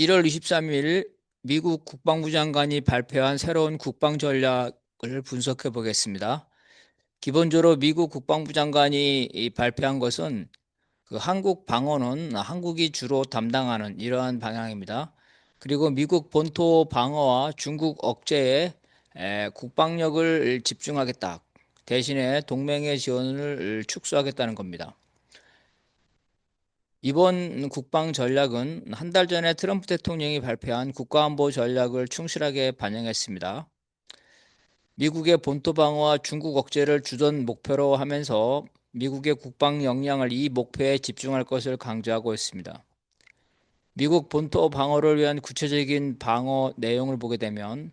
1월 23일 미국 국방부 장관이 발표한 새로운 국방 전략을 분석해 보겠습니다. 기본적으로 미국 국방부 장관이 발표한 것은 한국 방어는 한국이 주로 담당하는 이러한 방향입니다. 그리고 미국 본토 방어와 중국 억제에 국방력을 집중하겠다. 대신에 동맹의 지원을 축소하겠다는 겁니다. 이번 국방 전략은 한 달 전에 트럼프 대통령이 발표한 국가안보 전략을 충실하게 반영했습니다. 미국의 본토 방어와 중국 억제를 주된 목표로 하면서 미국의 국방 역량을 이 목표에 집중할 것을 강조하고 있습니다. 미국 본토 방어를 위한 구체적인 방어 내용을 보게 되면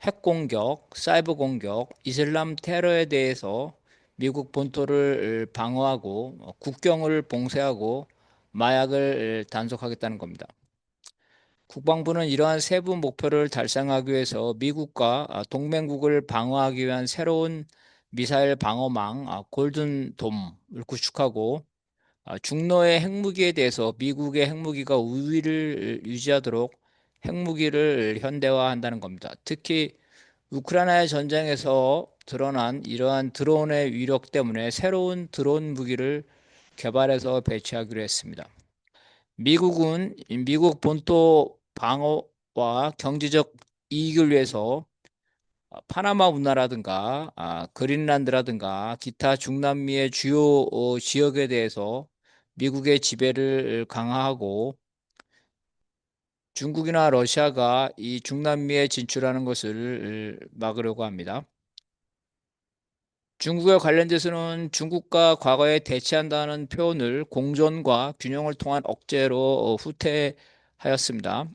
핵 공격, 사이버 공격, 이슬람 테러에 대해서 미국 본토를 방어하고 국경을 봉쇄하고 마약을 단속하겠다는 겁니다. 국방부는 이러한 세부 목표를 달성하기 위해서 미국과 동맹국을 방어하기 위한 새로운 미사일 방어망 골든돔을 구축하고 중로의 핵무기에 대해서 미국의 핵무기가 우위를 유지하도록 핵무기를 현대화한다는 겁니다. 특히 우크라이나 전쟁에서 드러난 이러한 드론의 위력 때문에 새로운 드론 무기를 개발해서 배치하기로 했습니다. 미국은 미국 본토 방어와 경제적 이익을 위해서 파나마 운하라든가 그린란드라든가 기타 중남미의 주요 지역에 대해서 미국의 지배를 강화하고 중국이나 러시아가 이 중남미에 진출하는 것을 막으려고 합니다. 중국에 관련돼서는 중국과 과거에 대치한다는 표현을 공존과 균형을 통한 억제로 후퇴하였습니다.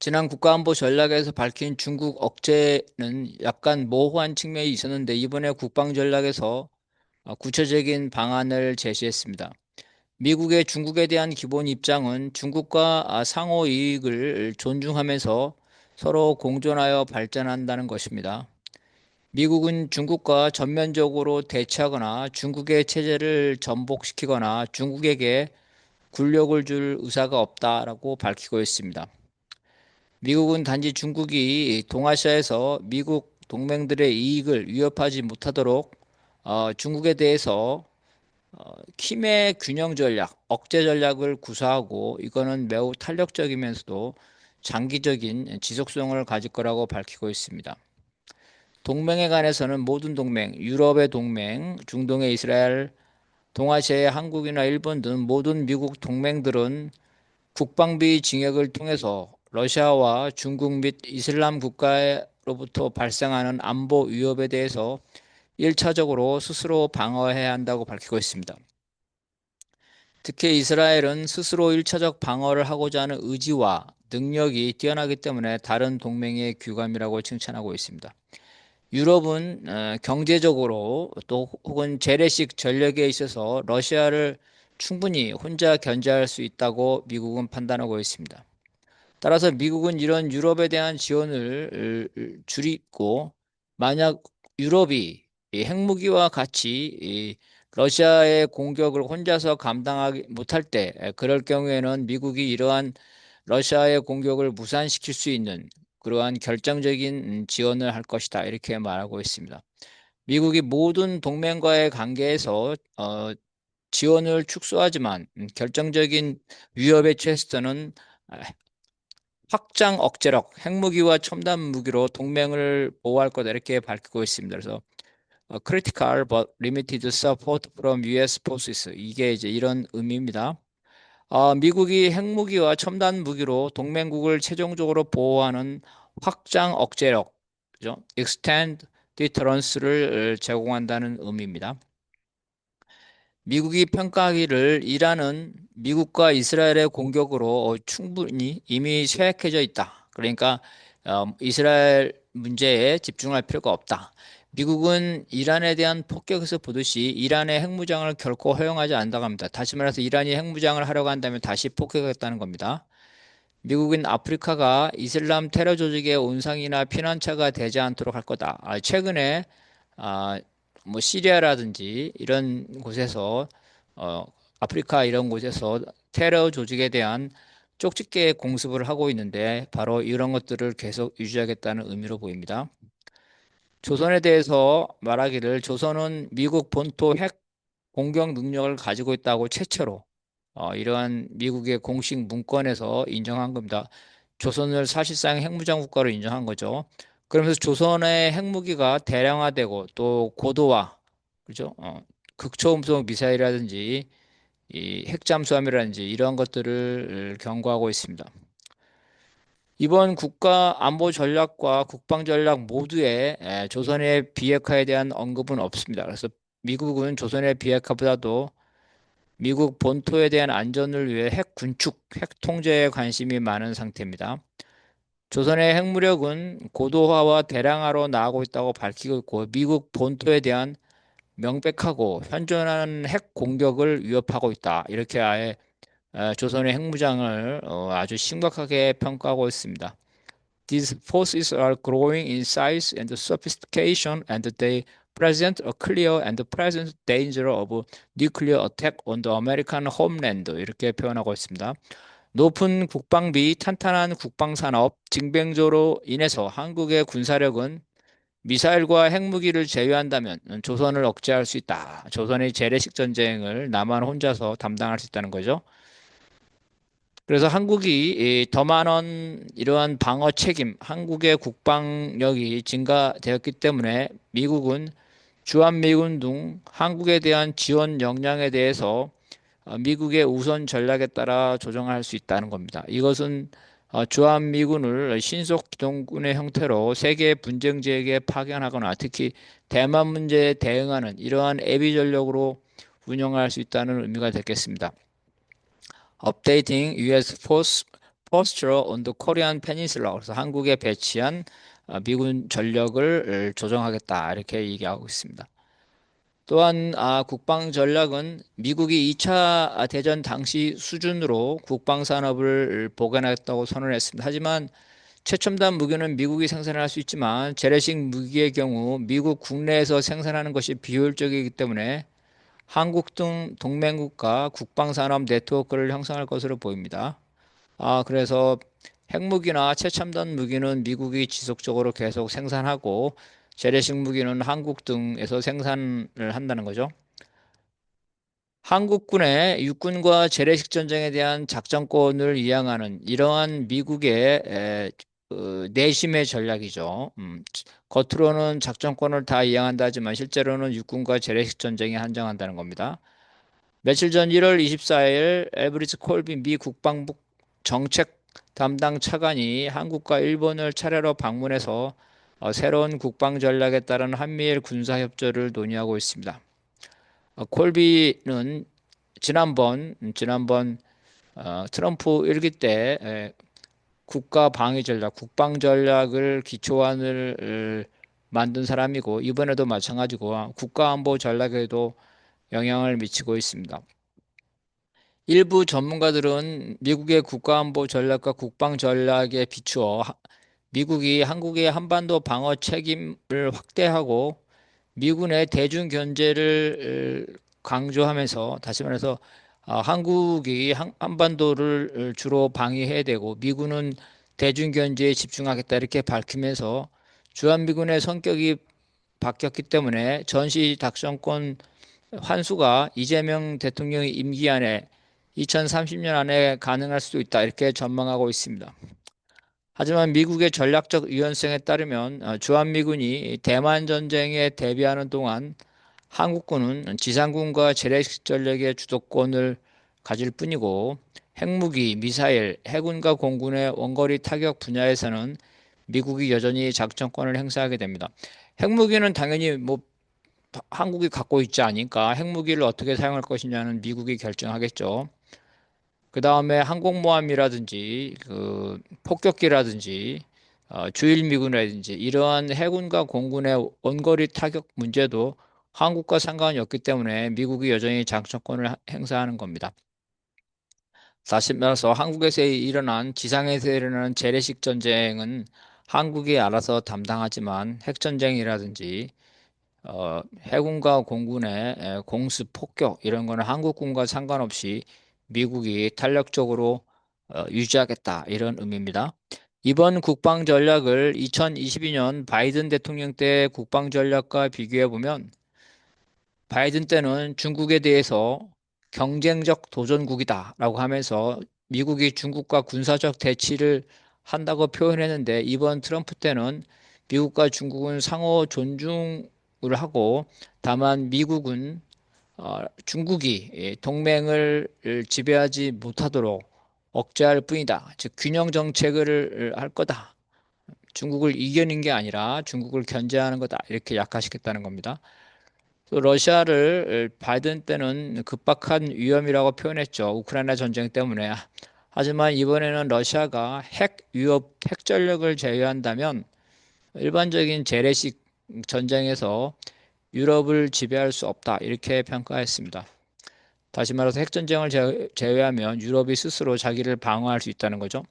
지난 국가안보 전략에서 밝힌 중국 억제는 약간 모호한 측면이 있었는데 이번에 국방 전략에서 구체적인 방안을 제시했습니다. 미국의 중국에 대한 기본 입장은 중국과 상호 이익을 존중하면서 서로 공존하여 발전한다는 것입니다. 미국은 중국과 전면적으로 대치하거나 중국의 체제를 전복시키거나 중국에게 굴욕을 줄 의사가 없다라고 밝히고 있습니다. 미국은 단지 중국이 동아시아에서 미국 동맹들의 이익을 위협하지 못하도록 중국에 대해서 힘의 균형 전략, 억제 전략을 구사하고 이거는 매우 탄력적이면서도 장기적인 지속성을 가질 거라고 밝히고 있습니다. 동맹에 관해서는 모든 동맹, 유럽의 동맹, 중동의 이스라엘, 동아시아의 한국이나 일본 등 모든 미국 동맹들은 국방비 증액을 통해서 러시아와 중국 및 이슬람 국가로부터 발생하는 안보 위협에 대해서 1차적으로 스스로 방어해야 한다고 밝히고 있습니다. 특히 이스라엘은 스스로 1차적 방어를 하고자 하는 의지와 능력이 뛰어나기 때문에 다른 동맹의 귀감이라고 칭찬하고 있습니다. 유럽은 경제적으로 또 혹은 재래식 전력에 있어서 러시아를 충분히 혼자 견제할 수 있다고 미국은 판단하고 있습니다. 따라서 미국은 이런 유럽에 대한 지원을 줄이고 만약 유럽이 이 핵무기와 같이 이 러시아의 공격을 혼자서 감당하지 못할 때 그럴 경우에는 미국이 이러한 러시아의 공격을 무산시킬 수 있는 그러한 결정적인 지원을 할 것이다 이렇게 말하고 있습니다. 미국이 모든 동맹과의 관계에서 지원을 축소하지만 결정적인 위협에 처했을 때는 확장 억제력, 핵무기와 첨단 무기로 동맹을 보호할 거다 이렇게 밝히고 있습니다. 그래서 critical but limited support from U.S. forces 이게 이제 이런 의미입니다. 미국이 핵무기와 첨단 무기로 동맹국을 최종적으로 보호하는 확장 억제력, 그죠? extend deterrence를 제공한다는 의미입니다. 미국이 평가하기를 이란은 미국과 이스라엘의 공격으로 충분히 이미 쇠약해져 있다. 그러니까 이스라엘 문제에 집중할 필요가 없다. 미국은 이란에 대한 폭격에서 보듯이 이란의 핵무장을 결코 허용하지 않는다고 합니다. 다시 말해서 이란이 핵무장을 하려고 한다면 다시 폭격하겠다는 겁니다. 미국은 아프리카가 이슬람 테러 조직의 온상이나 피난처가 되지 않도록 할 거다. 최근에 아, 뭐 시리아라든지 이런 곳에서 어, 아프리카 이런 곳에서 테러 조직에 대한 쪽집게 공습을 하고 있는데 바로 이런 것들을 계속 유지하겠다는 의미로 보입니다. 조선에 대해서 말하기를 조선은 미국 본토 핵 공격 능력을 가지고 있다고 최초로 이러한 미국의 공식 문건에서 인정한 겁니다. 조선을 사실상 핵무장 국가로 인정한 거죠. 그러면서 조선의 핵무기가 대량화되고 또 고도화, 그죠? 극초음속 미사일이라든지 이 핵잠수함이라든지 이런 것들을 경고하고 있습니다. 이번 국가 안보 전략과 국방 전략 모두에 조선의 비핵화에 대한 언급은 없습니다. 그래서 미국은 조선의 비핵화보다도 미국 본토에 대한 안전을 위해 핵 군축, 핵 통제에 관심이 많은 상태입니다. 조선의 핵무력은 고도화와 대량화로 나아가고 있다고 밝히고 있고 미국 본토에 대한 명백하고 현존하는 핵 공격을 위협하고 있다. 이렇게 아예 조선의 핵무장을 아주 심각하게 평가하고 있습니다. These forces are growing in size and sophistication, and they present a clear and present danger of nuclear attack on the American homeland. 이렇게 표현하고 있습니다. 높은 국방비, 탄탄한 국방산업, 징병조로 인해서 한국의 군사력은 미사일과 핵무기를 제외한다면 조선을 억제할 수 있다. 조선의 재래식 전쟁을 남한 혼자서 담당할 수 있다는 거죠. 그래서 한국이 더 많은 이러한 방어 책임, 한국의 국방력이 증가되었기 때문에 미국은 주한미군 등 한국에 대한 지원 역량에 대해서 미국의 우선 전략에 따라 조정할 수 있다는 겁니다. 이것은 주한미군을 신속 기동군의 형태로 세계 분쟁지역에 파견하거나 특히 대만 문제에 대응하는 이러한 예비 전력으로 운영할 수 있다는 의미가 되겠습니다. Updating U.S. Force Posture on the Korean Peninsula. 그래서 한국에 배치한 미군 전력을 조정하겠다 이렇게 얘기하고 있습니다. 또한 국방 전략은 미국이 2차 대전 당시 수준으로 국방 산업을 복원하겠다고 선언했습니다. 하지만 최첨단 무기는 미국이 생산할 수 있지만 재래식 무기의 경우 미국 국내에서 생산하는 것이 비효율적이기 때문에 한국 등 동맹국가 국방산업 네트워크를 형성할 것으로 보입니다. 그래서 핵무기나 최첨단 무기는 미국이 지속적으로 계속 생산하고 재래식 무기는 한국 등에서 생산을 한다는 거죠. 한국군의 육군과 재래식 전쟁에 대한 작전권을 이양하는 이러한 미국의 내심의 전략이죠. 겉으로는 작전권을 다 이양한다 하지만 실제로는 육군과 재래식 전쟁에 한정한다는 겁니다. 며칠 전 1월 24일 에브리츠 콜비 미 국방부 정책 담당 차관이 한국과 일본을 차례로 방문해서 새로운 국방 전략에 따른 한미일 군사 협조를 논의하고 있습니다. 콜비는 지난번 트럼프 일기 때 국가 방위 전략, 국방 전략을 기초안을 만든 사람이고 이번에도 마찬가지고 국가 안보 전략에도 영향을 미치고 있습니다. 일부 전문가들은 미국의 국가안보 전략과 국방 전략에 비추어 미국이 한국의 한반도 방어 책임을 확대하고 미군의 대중 견제를 강조하면서 다시 말해서 한국이 한반도를 주로 방위해야 되고 미군은 대중 견제에 집중하겠다 이렇게 밝히면서 주한미군의 성격이 바뀌었기 때문에 전시 작전권 환수가 이재명 대통령의 임기 안에 2030년 안에 가능할 수도 있다 이렇게 전망하고 있습니다. 하지만 미국의 전략적 유연성에 따르면 주한미군이 대만 전쟁에 대비하는 동안 한국군은 지상군과 재래식 전력의 주도권을 가질 뿐이고 핵무기, 미사일, 해군과 공군의 원거리 타격 분야에서는 미국이 여전히 작전권을 행사하게 됩니다. 핵무기는 당연히 뭐 한국이 갖고 있지 않으니까 핵무기를 어떻게 사용할 것이냐는 미국이 결정하겠죠. 그 다음에 항공모함이라든지 그 폭격기라든지 주일미군이라든지 이러한 해군과 공군의 원거리 타격 문제도 한국과 상관이 없기 때문에 미국이 여전히 장점권을 행사하는 겁니다. 다시 말해서 한국에서 일어난 지상에서 일어나는 재래식 전쟁은 한국이 알아서 담당하지만 핵전쟁이라든지 해군과 공군의 공습, 폭격 이런 거는 한국군과 상관없이 미국이 탄력적으로 유지하겠다 이런 의미입니다. 이번 국방 전략을 2022년 바이든 대통령 때 국방 전략과 비교해 보면 바이든 때는 중국에 대해서 경쟁적 도전국이다라고 하면서 미국이 중국과 군사적 대치를 한다고 표현했는데 이번 트럼프 때는 미국과 중국은 상호 존중을 하고 다만 미국은 중국이 동맹을 지배하지 못하도록 억제할 뿐이다. 즉 균형 정책을 할 거다. 중국을 이겨낸 게 아니라 중국을 견제하는 거다. 이렇게 약화시켰다는 겁니다. 또 러시아를 바이든 때는 급박한 위험이라고 표현했죠. 우크라이나 전쟁 때문에. 하지만 이번에는 러시아가 핵 위협, 핵 전력을 제외한다면 일반적인 재래식 전쟁에서 유럽을 지배할 수 없다. 이렇게 평가했습니다. 다시 말해서 핵전쟁을 제외하면 유럽이 스스로 자기를 방어할 수 있다는 거죠.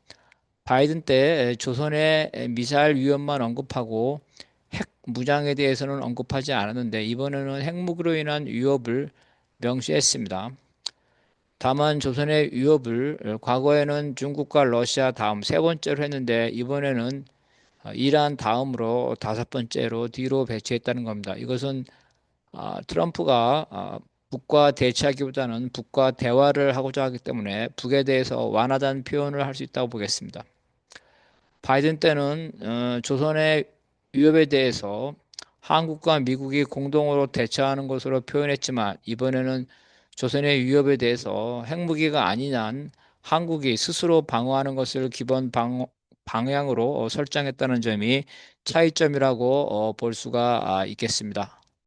바이든 때 조선의 미사일 위협만 언급하고 핵 무장에 대해서는 언급하지 않았는데 이번에는 핵무기로 인한 위협을 명시했습니다. 다만 조선의 위협을 과거에는 중국과 러시아 다음 세 번째로 했는데 이번에는 이란 다음으로 다섯 번째로 뒤로 배치했다는 겁니다. 이것은 트럼프가 북과 대치하기보다는 북과 대화를 하고자 하기 때문에 북에 대해서 완화된 표현을 할 수 있다고 보겠습니다. 바이든 때는 조선의 위협에 대해서 한국과 미국이 공동으로 대처하는 것으로 표현했지만 이번에는 조선의 위협에 대해서 핵무기가 아닌 한 한국이 스스로 방어하는 것을 기본 방향으로 설정했다는 점이 차이점이라고 볼 수가 있겠습니다.